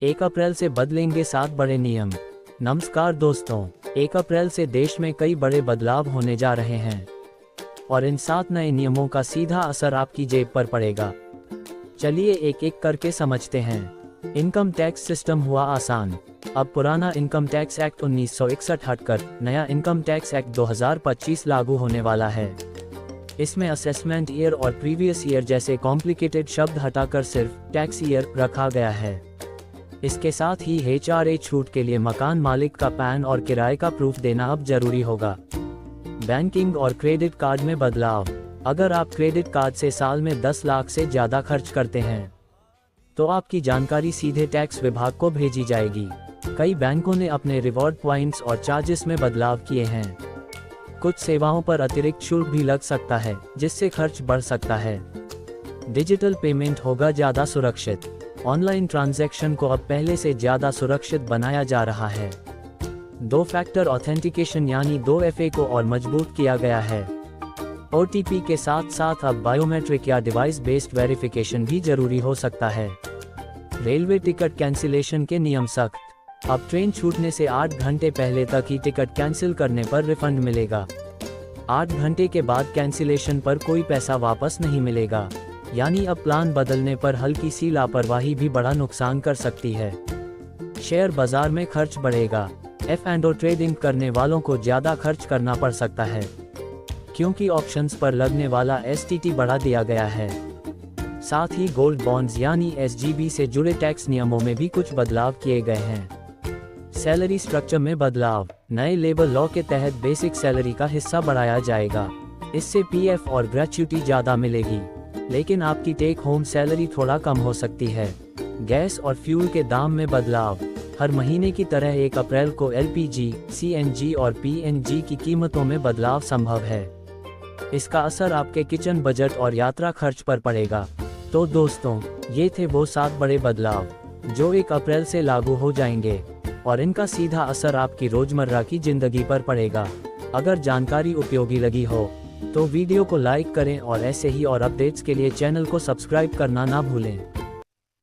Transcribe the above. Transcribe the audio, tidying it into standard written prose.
1 अप्रैल से बदलेंगे 7 बड़े नियम। नमस्कार दोस्तों, 1 अप्रैल से देश में कई बड़े बदलाव होने जा रहे हैं और इन 7 नए नियमों का सीधा असर आपकी जेब पर पड़ेगा। चलिए एक एक करके समझते हैं। इनकम टैक्स सिस्टम हुआ आसान। अब पुराना इनकम टैक्स एक्ट 1961 हटकर नया इनकम टैक्स एक्ट 2025 लागू होने वाला है। इसमें असेसमेंट ईयर और प्रीवियस ईयर जैसे कॉम्प्लिकेटेड शब्द हटाकर सिर्फ टैक्स ईयर रखा गया है। इसके साथ ही HRA छूट के लिए मकान मालिक का पैन और किराए का प्रूफ देना अब जरूरी होगा। बैंकिंग और क्रेडिट कार्ड में बदलाव। अगर आप क्रेडिट कार्ड से साल में 10 लाख से ज़्यादा खर्च करते हैं तो आपकी जानकारी सीधे टैक्स विभाग को भेजी जाएगी। कई बैंकों ने अपने रिवॉर्ड पॉइंट्स और चार्जेस में बदलाव किए हैं। कुछ सेवाओं पर अतिरिक्त शुल्क भी लग सकता है, जिससे खर्च बढ़ सकता है। डिजिटल पेमेंट होगा ज़्यादा सुरक्षित। ऑनलाइन ट्रांजैक्शन को अब पहले से ज़्यादा सुरक्षित बनाया जा रहा है। 2 फैक्टर ऑथेंटिकेशन यानी 2FA को और मजबूत किया गया है। OTP के साथ साथ अब बायोमेट्रिक या डिवाइस बेस्ड वेरिफिकेशन भी जरूरी हो सकता है। रेलवे टिकट कैंसिलेशन के नियम सख्त। अब ट्रेन छूटने से 8 घंटे पहले तक ही टिकट कैंसिल करने पर रिफंड मिलेगा। 8 घंटे के बाद कैंसिलेशन पर कोई पैसा वापस नहीं मिलेगा। यानी अब प्लान बदलने पर हल्की सी लापरवाही भी बड़ा नुकसान कर सकती है। शेयर बाजार में खर्च बढ़ेगा। F&O ट्रेडिंग करने वालों को ज़्यादा खर्च करना पड़ सकता है, क्योंकि ऑप्शंस पर लगने वाला STT बढ़ा दिया गया है। साथ ही गोल्ड बॉन्ड्स यानी SGB से जुड़े टैक्स नियमों में भी कुछ बदलाव किए गए हैं। सैलरी स्ट्रक्चर में बदलाव। नए लेबर लॉ के तहत बेसिक सैलरी का हिस्सा बढ़ाया जाएगा। इससे PF और ग्रेच्युटी ज़्यादा मिलेगी, लेकिन आपकी टेक होम सैलरी थोड़ा कम हो सकती है। गैस और फ्यूल के दाम में बदलाव। हर महीने की तरह 1 अप्रैल को LPG, CNG और PNG की कीमतों में बदलाव संभव है। इसका असर आपके किचन बजट और यात्रा खर्च पर पड़ेगा। तो दोस्तों, ये थे वो 7 बड़े बदलाव जो 1 अप्रैल से लागू हो जाएंगे और इनका सीधा असर आपकी रोजमर्रा की जिंदगी पर पड़ेगा। अगर जानकारी उपयोगी लगी हो तो वीडियो को लाइक करें और ऐसे ही और अपडेट्स के लिए चैनल को सब्सक्राइब करना ना भूलें।